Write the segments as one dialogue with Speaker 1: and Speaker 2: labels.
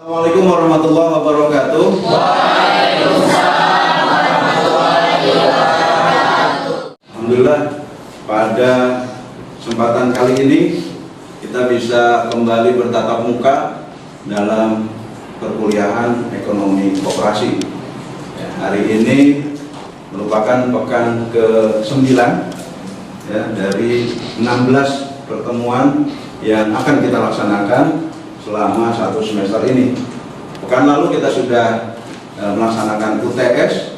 Speaker 1: Assalamualaikum warahmatullahi wabarakatuh.
Speaker 2: Waalaikumsalam warahmatullahi wabarakatuh.
Speaker 1: Alhamdulillah, pada kesempatan kali ini kita bisa kembali bertatap muka dalam perkuliahan ekonomi koperasi. Hari ini merupakan pekan ke-9 dari 16 pertemuan yang akan kita laksanakan selama satu semester ini. Pekan lalu kita sudah melaksanakan UTS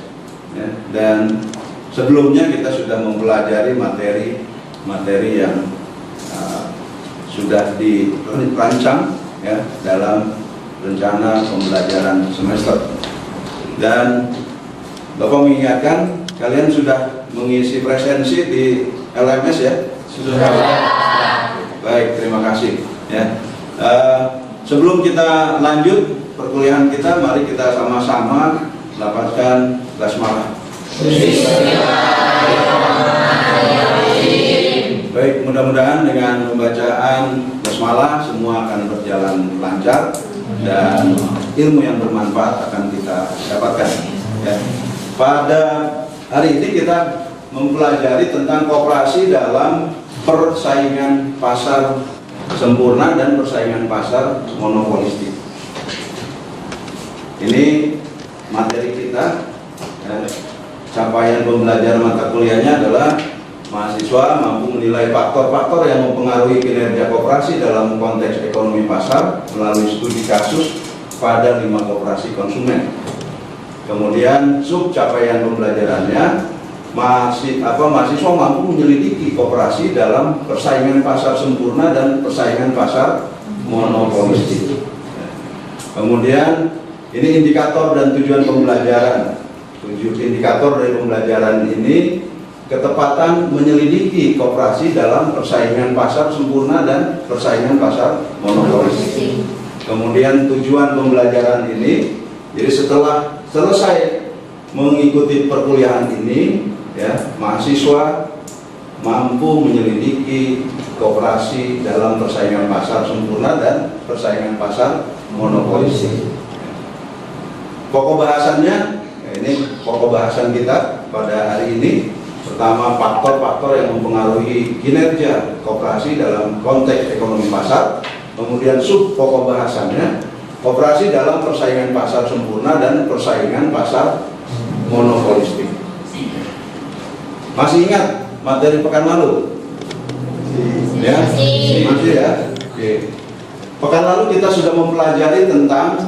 Speaker 1: dan sebelumnya kita sudah mempelajari materi yang sudah dirancang dalam rencana pembelajaran semester. Dan Bapak mengingatkan kalian sudah mengisi presensi di LMS ya? Sudah. Baik, terima kasih ya. Sebelum kita lanjut perkuliahan kita, mari kita sama-sama lapaskan basmalah. Baik, mudah-mudahan dengan pembacaan basmalah semua akan berjalan lancar dan ilmu yang bermanfaat akan kita dapatkan. Ya. Pada hari ini kita mempelajari tentang koperasi dalam persaingan pasar sempurna dan persaingan pasar monopolistik. Ini materi kita. Capaian pembelajaran mata kuliahnya adalah mahasiswa mampu menilai faktor-faktor yang mempengaruhi kinerja koperasi dalam konteks ekonomi pasar melalui studi kasus pada 5 koperasi konsumen. Kemudian sub capaian pembelajarannya mahasiswa mampu menyelidiki koperasi dalam persaingan pasar sempurna dan persaingan pasar monopolistik. Kemudian ini indikator dan tujuan pembelajaran. Indikator dari pembelajaran ini ketepatan menyelidiki koperasi dalam persaingan pasar sempurna dan persaingan pasar monopolistik. Kemudian tujuan pembelajaran ini, jadi setelah selesai mengikuti perkuliahan ini, mahasiswa mampu menyelidiki koperasi dalam persaingan pasar sempurna dan persaingan pasar monopolistik. Pokok bahasannya, ini pokok bahasan kita pada hari ini. Pertama, faktor-faktor yang mempengaruhi kinerja koperasi dalam konteks ekonomi pasar. Kemudian sub pokok bahasannya, koperasi dalam persaingan pasar sempurna dan persaingan pasar monopolistik. Masih ingat materi pekan lalu? Ya? Masih ya? Oke. Pekan lalu kita sudah mempelajari tentang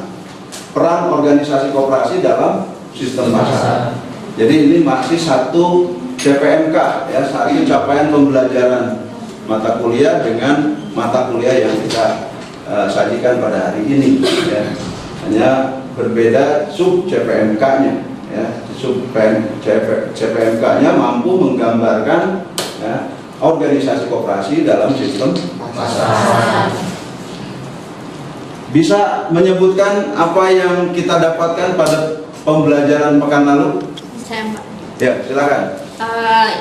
Speaker 1: peran organisasi koperasi dalam sistem pasar. Jadi ini masih satu CPMK ya, satu capaian pembelajaran mata kuliah dengan mata kuliah yang kita sajikan pada hari ini ya. Hanya berbeda sub CPMK-nya ya. CPMK-nya mampu menggambarkan organisasi koperasi dalam sistem pasar. Bisa menyebutkan apa yang kita dapatkan pada pembelajaran pekan lalu?
Speaker 2: Saya, Pak.
Speaker 1: Ya, silakan.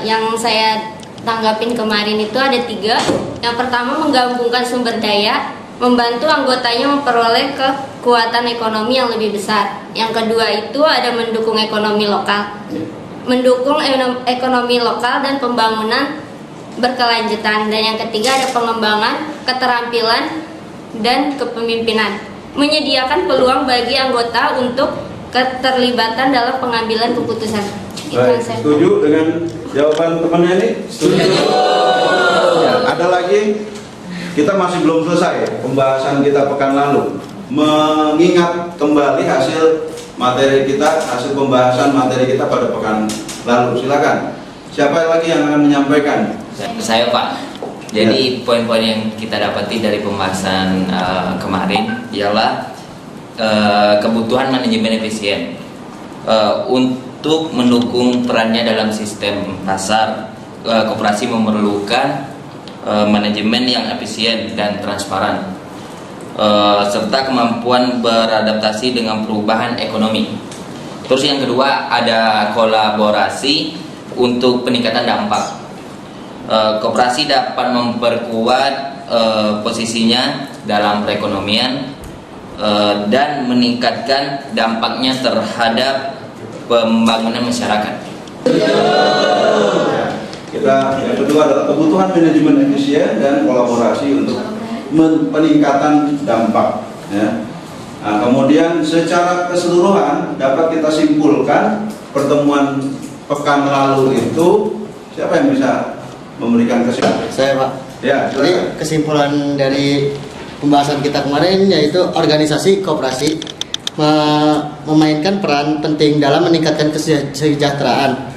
Speaker 2: Yang saya tanggapin kemarin itu ada 3. Yang pertama, menggabungkan sumber daya, membantu anggotanya memperoleh kekuatan ekonomi yang lebih besar. Yang kedua itu ada mendukung ekonomi lokal, mendukung ekonomi lokal dan pembangunan berkelanjutan. Dan yang ketiga ada pengembangan keterampilan dan kepemimpinan, menyediakan peluang bagi anggota untuk keterlibatan dalam pengambilan keputusan.
Speaker 1: Baik, setuju dengan jawaban temannya ini? Setuju. Ya, ada lagi? Kita masih belum selesai pembahasan kita pekan lalu. Mengingat kembali hasil materi kita, hasil pembahasan materi kita pada pekan lalu. Silakan. Siapa lagi yang akan menyampaikan?
Speaker 3: Saya, Pak. Jadi poin-poin yang kita dapati dari pembahasan kemarin ialah kebutuhan manajemen efisien untuk mendukung perannya dalam sistem pasar. Koperasi memerlukan manajemen yang efisien dan transparan, serta kemampuan beradaptasi dengan perubahan ekonomi. Terus yang kedua ada kolaborasi untuk peningkatan dampak. Koperasi dapat memperkuat posisinya dalam perekonomian dan meningkatkan dampaknya terhadap pembangunan masyarakat.
Speaker 1: Yang kedua adalah kebutuhan manajemen efisien dan kolaborasi untuk peningkatan dampak. Ya. Nah, kemudian secara keseluruhan dapat kita simpulkan pertemuan pekan lalu itu, siapa yang bisa memberikan kesimpulan?
Speaker 4: Saya, Pak.
Speaker 1: Ya,
Speaker 4: Jadi kesimpulan dari pembahasan kita kemarin yaitu organisasi koperasi memainkan peran penting dalam meningkatkan kesejahteraan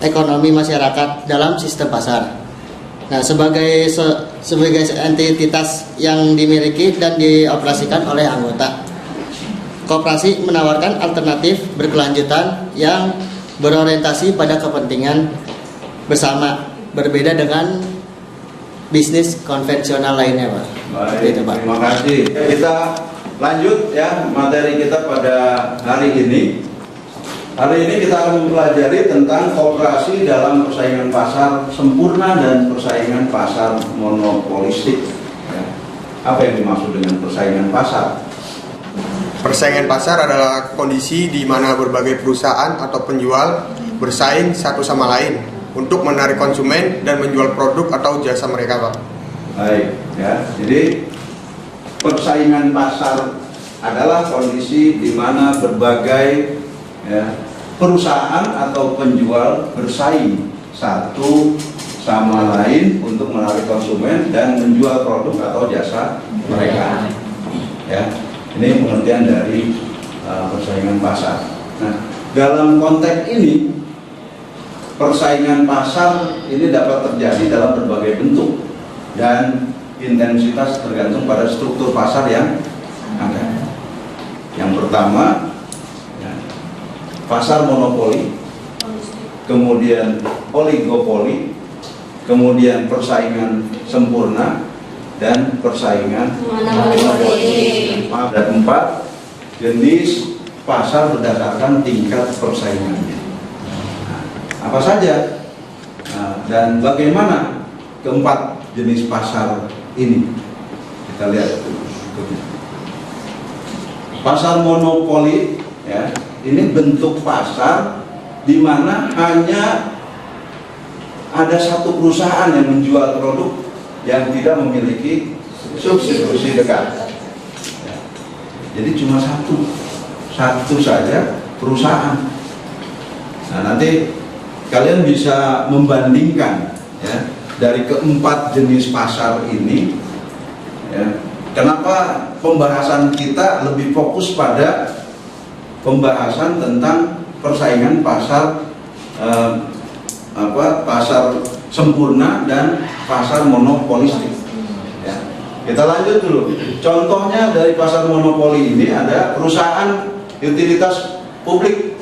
Speaker 4: ekonomi masyarakat dalam sistem pasar. Nah, sebagai entitas yang dimiliki dan dioperasikan oleh anggota, koperasi menawarkan alternatif berkelanjutan yang berorientasi pada kepentingan bersama, berbeda dengan bisnis konvensional lainnya, Pak.
Speaker 1: Baik,
Speaker 4: Gitu, Pak.
Speaker 1: terima kasih. Kita lanjut ya materi kita pada hari ini. Hari ini kita akan mempelajari tentang koperasi dalam persaingan pasar sempurna dan persaingan pasar monopolistik. Ya. Apa yang dimaksud dengan persaingan pasar?
Speaker 5: Persaingan pasar adalah kondisi di mana berbagai perusahaan atau penjual bersaing satu sama lain untuk menarik konsumen dan menjual produk atau jasa mereka, Pak.
Speaker 1: Baik, ya. Jadi persaingan pasar adalah kondisi di mana berbagai perusahaan atau penjual bersaing satu sama lain untuk menarik konsumen dan menjual produk atau jasa mereka. Ya, ini pengertian dari persaingan pasar. Nah, dalam konteks ini persaingan pasar ini dapat terjadi dalam berbagai bentuk dan intensitas tergantung pada struktur pasar yang ada. Yang pertama, pasar monopoli, kemudian oligopoli, kemudian persaingan sempurna, dan persaingan monopoli. Ada 4 jenis pasar berdasarkan tingkat persaingannya. Apa saja dan bagaimana keempat jenis pasar ini? Kita lihat pasar monopoli, ya, ini bentuk pasar di mana hanya ada satu perusahaan yang menjual produk yang tidak memiliki substitusi dekat. Ya. Jadi cuma satu saja perusahaan. Nah, nanti kalian bisa membandingkan ya dari keempat jenis pasar ini. Ya, kenapa pembahasan kita lebih fokus pada pembahasan tentang persaingan pasar pasar sempurna dan pasar monopolistik. Ya, kita lanjut dulu. Contohnya dari pasar monopoli ini ada perusahaan utilitas publik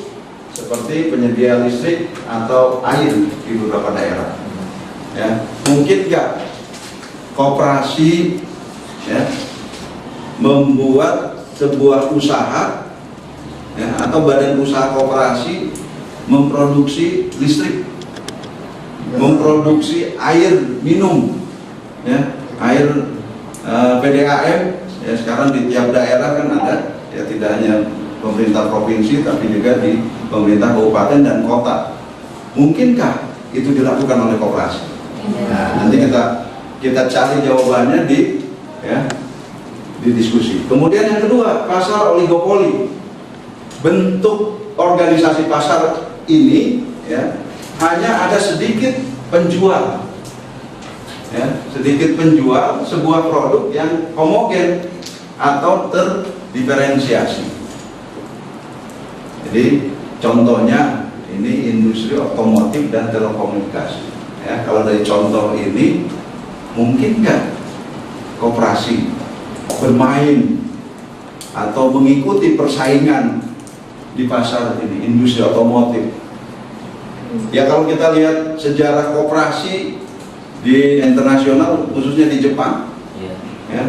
Speaker 1: seperti penyedia listrik atau air di beberapa daerah. Ya, mungkin nggak koperasi ya, membuat sebuah usaha ya, atau badan usaha koperasi memproduksi listrik, memproduksi air minum, ya, air PDAM. Ya, sekarang di tiap daerah kan ada, ya, tidak hanya pemerintah provinsi tapi juga di pemerintah kabupaten dan kota. Mungkinkah itu dilakukan oleh koperasi? Nah, nanti kita cari jawabannya di diskusi. Kemudian yang kedua, pasar oligopoli. Bentuk organisasi pasar ini ya, hanya ada sedikit penjual. Ya, sedikit penjual sebuah produk yang homogen atau terdiferensiasi. Jadi contohnya ini industri otomotif dan telekomunikasi. Ya, kalau dari contoh ini, mungkin nggak koperasi bermain atau mengikuti persaingan di pasar ini, industri otomotif? Ya, kalau kita lihat sejarah koperasi di internasional, khususnya di Jepang, ya,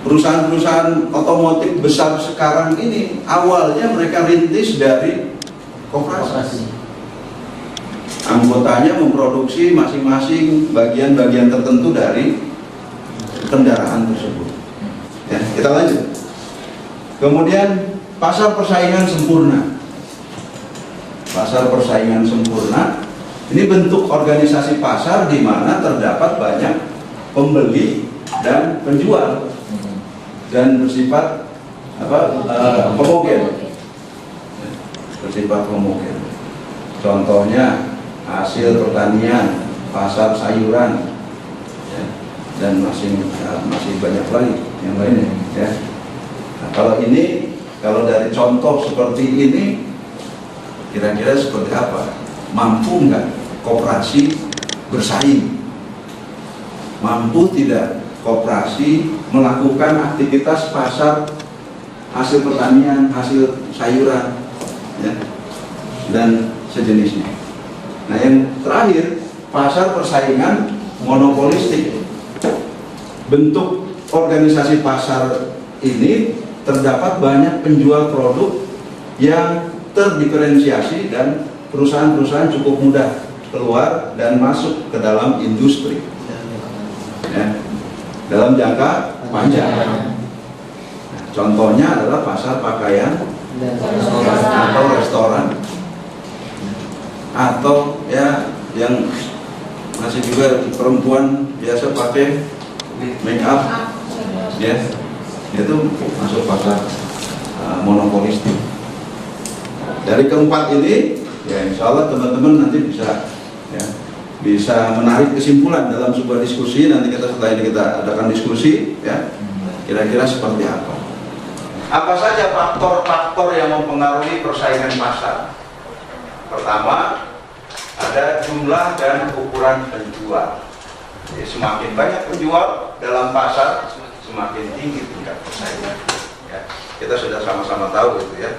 Speaker 1: perusahaan-perusahaan otomotif besar sekarang ini awalnya mereka rintis dari koperasi. Anggotanya memproduksi masing-masing bagian-bagian tertentu dari kendaraan tersebut. Ya, kita lanjut. Kemudian pasar persaingan sempurna. Pasar persaingan sempurna ini bentuk organisasi pasar di mana terdapat banyak pembeli dan penjual dan bersifat homogen. Bersifat homogen. Contohnya hasil pertanian, pasar sayuran, ya, dan masih banyak lagi yang lainnya. Ya. Nah, kalau dari contoh seperti ini, kira-kira seperti apa? Mampu nggak koperasi bersaing? Mampu tidak koperasi melakukan aktivitas pasar hasil pertanian, hasil sayuran, ya, dan sejenisnya. Nah, yang terakhir, pasar persaingan monopolistik. Bentuk organisasi pasar ini terdapat banyak penjual produk yang terdiferensiasi dan perusahaan-perusahaan cukup mudah keluar dan masuk ke dalam industri, ya, dalam jangka panjang. Nah, contohnya adalah pasar pakaian atau restoran, atau ya yang masih juga perempuan biasa pakai make up, ya, itu masuk pasar monopolistik. Dari keempat ini, ya insya Allah teman-teman nanti bisa menarik kesimpulan dalam sebuah diskusi. Nanti setelah ini kita adakan diskusi, ya, kira-kira seperti apa. Apa saja faktor-faktor yang mempengaruhi persaingan pasar? Pertama, ada jumlah dan ukuran penjual. Jadi semakin banyak penjual dalam pasar, semakin tinggi tingkat persaingan. Ya, kita sudah sama-sama tahu itu, ya.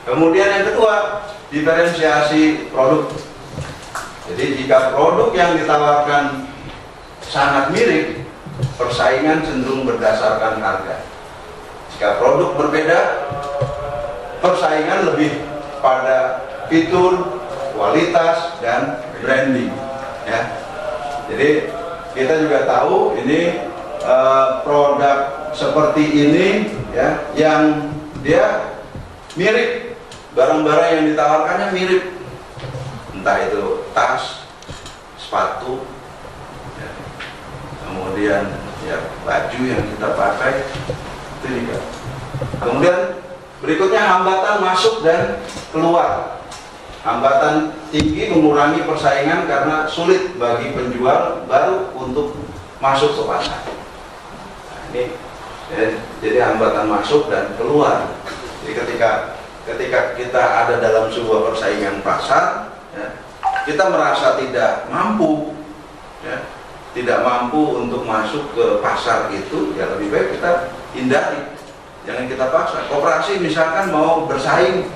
Speaker 1: Kemudian yang kedua, diferensiasi produk. Jadi jika produk yang ditawarkan sangat mirip, persaingan cenderung berdasarkan harga. Jika produk berbeda, persaingan lebih pada fitur, kualitas, dan branding. Ya. Jadi kita juga tahu ini produk seperti ini, ya, yang dia mirip, barang-barang yang ditawarkannya mirip, entah itu tas, sepatu, ya, kemudian ya baju yang kita pakai itu juga. Kemudian berikutnya hambatan masuk dan keluar. Hambatan tinggi mengurangi persaingan karena sulit bagi penjual baru untuk masuk ke pasar. Nah, ini ya, jadi hambatan masuk dan keluar. Jadi ketika kita ada dalam sebuah persaingan pasar, ya, kita merasa tidak mampu, ya, tidak mampu untuk masuk ke pasar itu, ya lebih baik kita hindari, jangan kita paksa. Koperasi misalkan mau bersaing,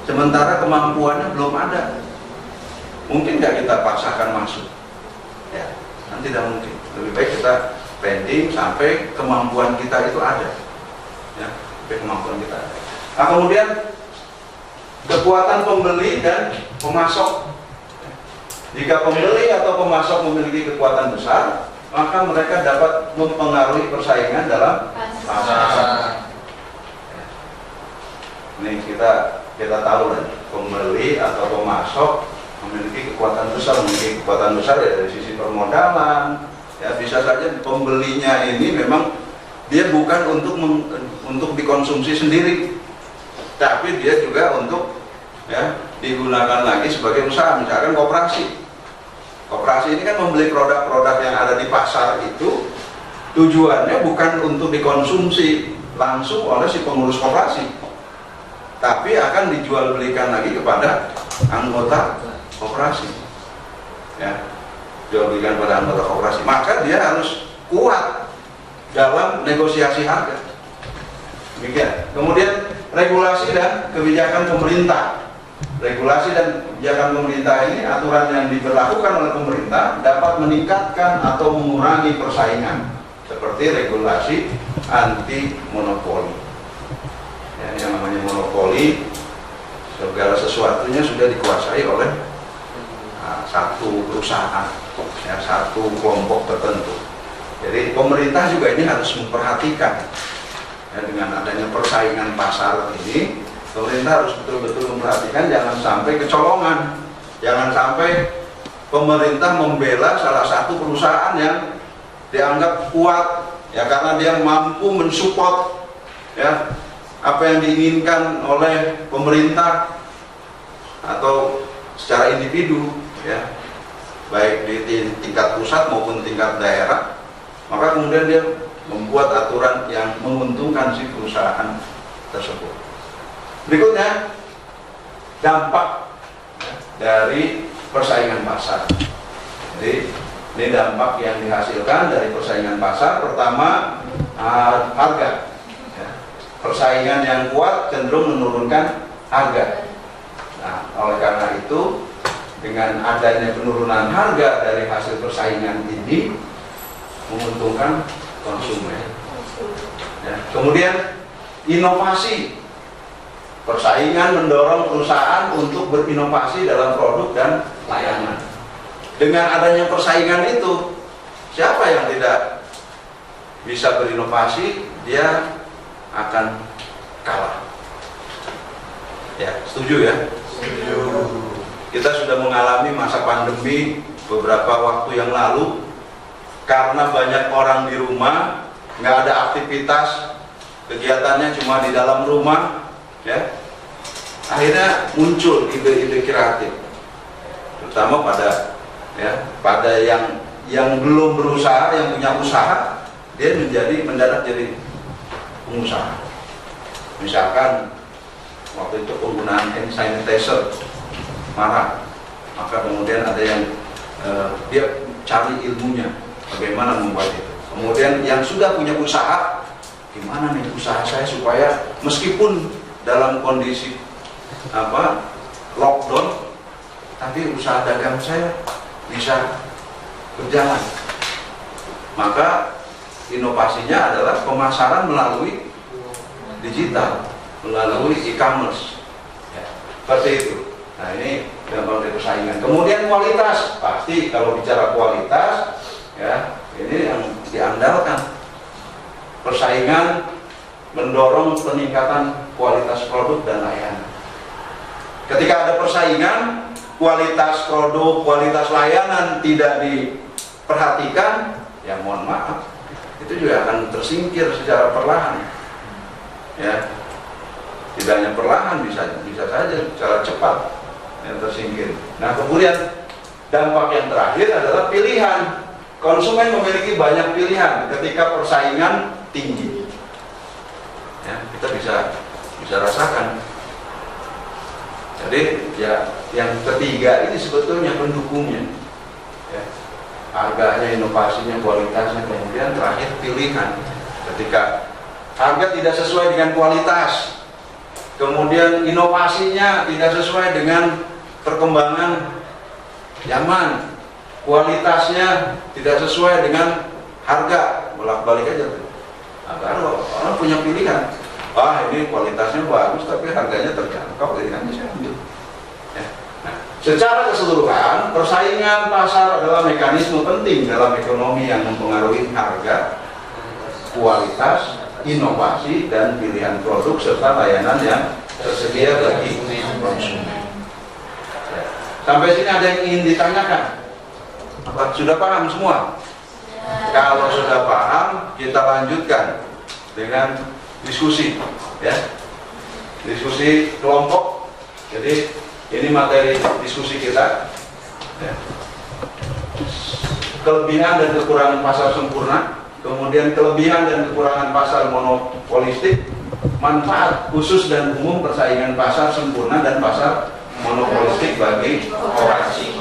Speaker 1: sementara kemampuannya belum ada, mungkin nggak kita paksakan masuk, ya, kan tidak mungkin. Lebih baik kita pending sampai kemampuan kita itu ada, ya, sampai kemampuan kita ada. Nah, kemudian kekuatan pembeli dan pemasok. Jika pembeli atau pemasok memiliki kekuatan besar, maka mereka dapat mempengaruhi persaingan dalam pasar. Ini kita tahu kan, pembeli atau pemasok memiliki kekuatan besar ya dari sisi permodalan. Ya, bisa saja pembelinya ini memang dia bukan untuk dikonsumsi sendiri, tapi dia juga untuk, ya, digunakan lagi sebagai usaha. Misalkan koperasi ini kan membeli produk-produk yang ada di pasar itu tujuannya bukan untuk dikonsumsi langsung oleh si pengurus koperasi, tapi akan dijual belikan lagi kepada anggota koperasi, ya, jual belikan pada anggota koperasi. Maka dia harus kuat dalam negosiasi harga. Demikian. Kemudian regulasi dan kebijakan pemerintah. Regulasi dan kebijakan pemerintah ini, aturan yang diberlakukan oleh pemerintah dapat meningkatkan atau mengurangi persaingan, seperti regulasi anti monopoli. Ya, yang namanya monopoli, segala sesuatunya sudah dikuasai oleh satu perusahaan, ya, satu kelompok tertentu. Jadi pemerintah juga ini harus memperhatikan ya, dengan adanya persaingan pasar ini, pemerintah harus betul-betul memperhatikan jangan sampai kecolongan, jangan sampai pemerintah membela salah satu perusahaan yang dianggap kuat ya karena dia mampu mensupport ya apa yang diinginkan oleh pemerintah atau secara individu ya, baik di tingkat pusat maupun tingkat daerah, maka kemudian dia membuat aturan yang menguntungkan si perusahaan tersebut. Berikutnya, dampak dari persaingan pasar. Jadi ini dampak yang dihasilkan dari persaingan pasar. Pertama, harga. Ya. Persaingan yang kuat cenderung menurunkan harga. Nah, oleh karena itu, dengan adanya penurunan harga dari hasil persaingan ini menguntungkan konsumen. Ya. Kemudian inovasi, persaingan mendorong perusahaan untuk berinovasi dalam produk dan layanan. Dengan adanya persaingan itu, siapa yang tidak bisa berinovasi, dia akan kalah. Ya, setuju ya? Setuju. Kita sudah mengalami masa pandemi beberapa waktu yang lalu. Karena banyak orang di rumah, nggak ada aktivitas, kegiatannya cuma di dalam rumah, ya. Akhirnya muncul ide-ide kreatif, terutama pada yang belum berusaha, yang punya usaha, dia mendadak jadi pengusaha. Misalkan waktu itu penggunaan hand sanitizer marak, maka kemudian ada yang dia cari ilmunya. Bagaimana membuat itu. Kemudian yang sudah punya usaha, gimana nih usaha saya supaya meskipun dalam kondisi lockdown, tapi usaha dagang saya bisa berjalan. Maka inovasinya adalah pemasaran melalui digital, melalui e-commerce. Ya, seperti itu. Nah, ini dampak dari persaingan. Kemudian kualitas, pasti kalau bicara kualitas, ya, ini yang diandalkan. Persaingan mendorong peningkatan kualitas produk dan layanan. Ketika ada persaingan, kualitas produk, kualitas layanan tidak diperhatikan, ya mohon maaf, itu juga akan tersingkir secara perlahan. Ya, tidak hanya perlahan, bisa saja secara cepat yang tersingkir. Nah, kemudian dampak yang terakhir adalah pilihan. Konsumen memiliki banyak pilihan ketika persaingan tinggi. Ya, kita bisa rasakan. Jadi ya yang ketiga ini sebetulnya pendukungnya. Ya, harganya, inovasinya, kualitasnya, kemudian terakhir pilihan. Ketika harga tidak sesuai dengan kualitas, kemudian inovasinya tidak sesuai dengan perkembangan zaman, kualitasnya tidak sesuai dengan harga, bolak-balik aja tuh. Agar orang punya pilihan, ini kualitasnya bagus tapi harganya terjangkau, jadi kan saya ambil. Ya. Nah, secara keseluruhan persaingan pasar adalah mekanisme penting dalam ekonomi yang mempengaruhi harga, kualitas, inovasi dan pilihan produk serta layanan yang tersedia bagi konsumen. Ya. Sampai sini ada yang ingin ditanyakan? Sudah paham semua? Kalau sudah paham, kita lanjutkan dengan diskusi, ya, diskusi kelompok. Jadi ini materi diskusi kita, ya. Kelebihan dan kekurangan pasar sempurna, kemudian kelebihan dan kekurangan pasar monopolistik, manfaat khusus dan umum persaingan pasar sempurna dan pasar monopolistik bagi koperasi.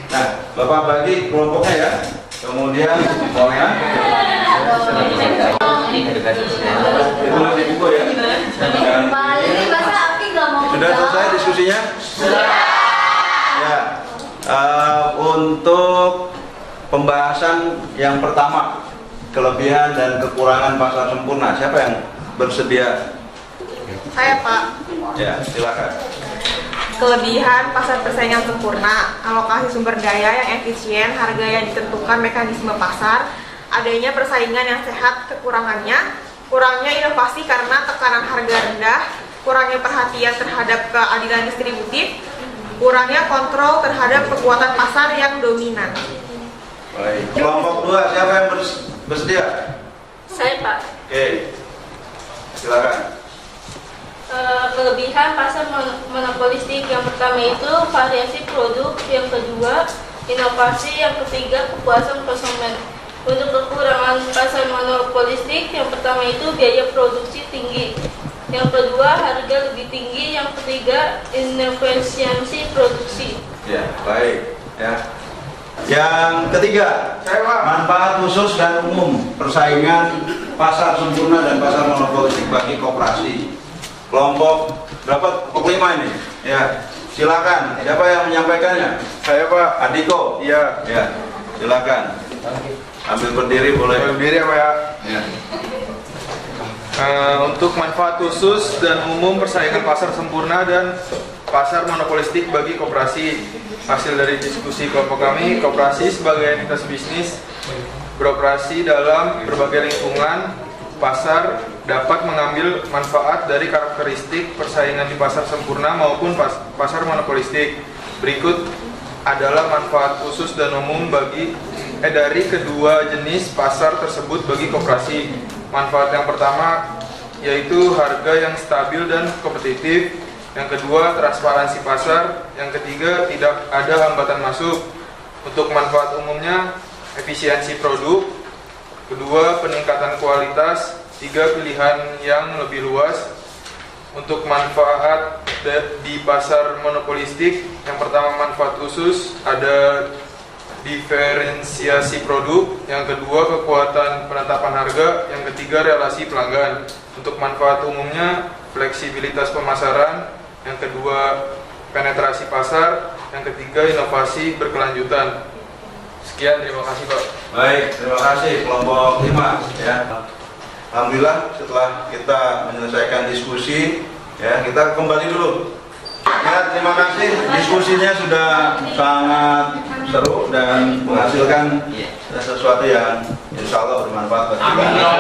Speaker 1: Nah, Bapak bagi kelompoknya ya. Kemudian semuanya itu masih buku ya. Sudah selesai diskusinya? Sudah. Ya. Untuk pembahasan yang pertama, kelebihan dan kekurangan pasar sempurna, siapa yang bersedia?
Speaker 6: Saya, Pak.
Speaker 1: Ya, silakan.
Speaker 6: Kelebihan pasar persaingan sempurna, alokasi sumber daya yang efisien, harga yang ditentukan mekanisme pasar, adanya persaingan yang sehat. Kekurangannya, kurangnya inovasi karena tekanan harga rendah, kurangnya perhatian terhadap keadilan distributif, kurangnya kontrol terhadap kekuatan pasar yang dominan.
Speaker 1: Baik. Kelompok 2, siapa yang bersedia?
Speaker 7: Saya, Pak.
Speaker 1: Oke, silakan.
Speaker 7: Kelebihan pasar monopolistik yang pertama itu variasi produk, yang kedua inovasi, yang ketiga kepuasan konsumen. Untuk kekurangan pasar monopolistik, yang pertama itu biaya produksi tinggi, yang kedua harga lebih tinggi, yang ketiga inefisiensi produksi.
Speaker 1: Ya, baik. Ya. Yang ketiga, manfaat khusus dan umum, persaingan pasar sempurna dan pasar monopolistik bagi koperasi. Kelompok berapa? Kelompok 5 ini. Ya, silakan. Siapa yang menyampaikannya?
Speaker 8: Saya, Pak.
Speaker 1: Andiko.
Speaker 8: Iya.
Speaker 1: Ya, silakan. Ambil berdiri boleh.
Speaker 8: Berdiri ya, Pak ya.
Speaker 1: Ya.
Speaker 8: Untuk manfaat khusus dan umum persaingan pasar sempurna dan pasar monopolistik bagi koperasi. Hasil dari diskusi kelompok kami, koperasi sebagai entitas bisnis beroperasi dalam berbagai lingkungan pasar dapat mengambil manfaat dari karakteristik persaingan di pasar sempurna maupun pasar monopolistik. Berikut adalah manfaat khusus dan umum dari kedua jenis pasar tersebut bagi koperasi. Manfaat yang pertama yaitu harga yang stabil dan kompetitif. Yang kedua, transparansi pasar. Yang ketiga, tidak ada hambatan masuk. Untuk manfaat umumnya, efisiensi produk. Kedua, peningkatan kualitas. Tiga, pilihan yang lebih luas. Untuk manfaat di pasar monopolistik, yang pertama manfaat khusus, ada diferensiasi produk. Yang kedua, kekuatan penetapan harga. Yang ketiga, relasi pelanggan. Untuk manfaat umumnya, fleksibilitas pemasaran. Yang kedua, penetrasi pasar. Yang ketiga, inovasi berkelanjutan. Sekian, terima kasih, Pak.
Speaker 1: Baik, terima kasih kelompok 5 ya. Alhamdulillah setelah kita menyelesaikan diskusi ya, kita kembali dulu. Ya, terima kasih. Diskusinya sudah sangat seru dan menghasilkan sesuatu yang insya Allah bermanfaat bagi kita.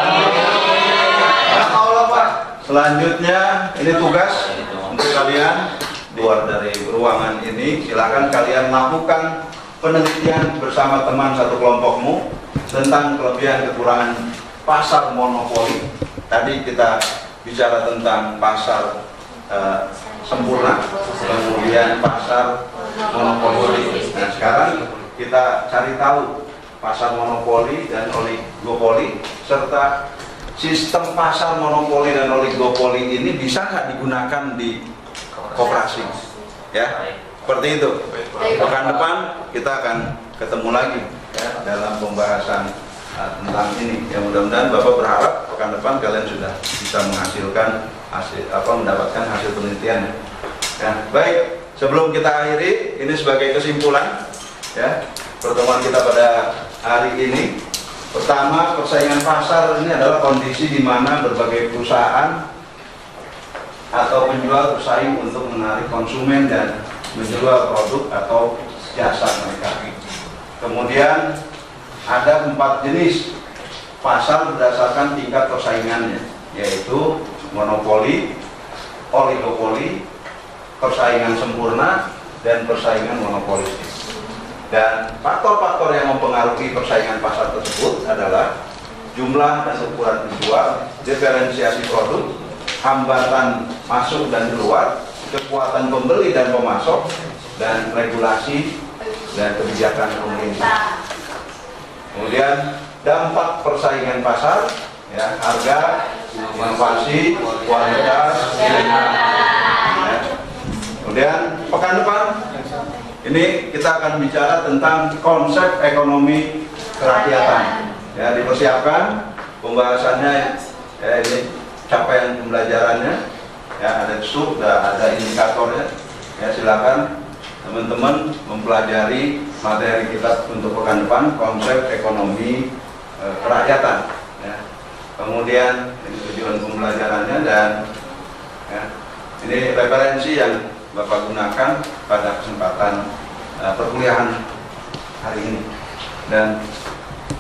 Speaker 1: Selanjutnya ini tugas untuk kalian keluar dari ruangan ini. Silakan kalian lakukan penelitian bersama teman satu kelompokmu tentang kelebihan kekurangan pasar monopoli. Tadi kita bicara tentang pasar sempurna, kemudian pasar monopoli. Nah, sekarang kita cari tahu pasar monopoli dan oligopoli serta sistem pasar monopoli dan oligopoli ini bisa nggak digunakan di koperasi? Ya, seperti itu. Pekan depan kita akan ketemu lagi ya, dalam pembahasan tentang ini. Ya, mudah-mudahan Bapak berharap pekan depan kalian sudah bisa menghasilkan mendapatkan hasil penelitian. Ya, baik. Sebelum kita akhiri, ini sebagai kesimpulan ya pertemuan kita pada hari ini. Pertama, persaingan pasar ini adalah kondisi di mana berbagai perusahaan atau penjual bersaing untuk menarik konsumen dan menjual produk atau jasa mereka. Kemudian ada 4 jenis pasar berdasarkan tingkat persaingannya, yaitu monopoli, oligopoli, persaingan sempurna, dan persaingan monopolistik. Dan faktor-faktor yang mempengaruhi persaingan pasar tersebut adalah jumlah dan ukuran penjual, diferensiasi produk, hambatan masuk dan keluar, kekuatan pembeli dan pemasok, dan regulasi dan kebijakan pemerintah. Kemudian dampak persaingan pasar, ya, harga, inovasi, kualitas, ya. Kemudian pekan depan ini kita akan bicara tentang konsep ekonomi kerakyatan. Ya, dipersiapkan pembahasannya. Ya, ini capaian pembelajarannya. Ya, ada sudah ada indikatornya. Ya, silakan teman-teman mempelajari materi kita untuk pekan depan, konsep ekonomi kerakyatan. Ya. Kemudian ini tujuan pembelajarannya dan ya, ini referensi yang Bapak gunakan pada kesempatan perkuliahan hari ini. Dan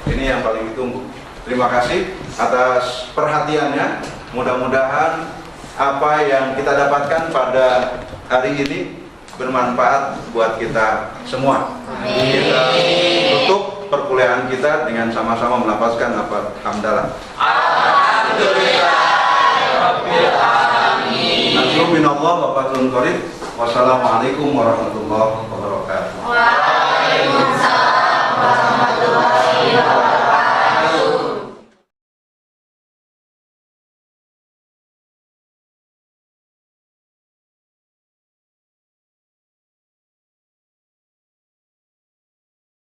Speaker 1: ini yang paling ditunggu, Terima kasih atas perhatiannya. Mudah-mudahan apa yang kita dapatkan pada hari ini bermanfaat buat kita semua. Kita tutup perkuliahan kita dengan sama-sama melafazkan lafaz hamdalah.
Speaker 3: Alhamdulillah Rabbil alamin.
Speaker 1: Nasrul minallah wa fadlun qarib. Wassalamualaikum warahmatullahi wabarakatuh.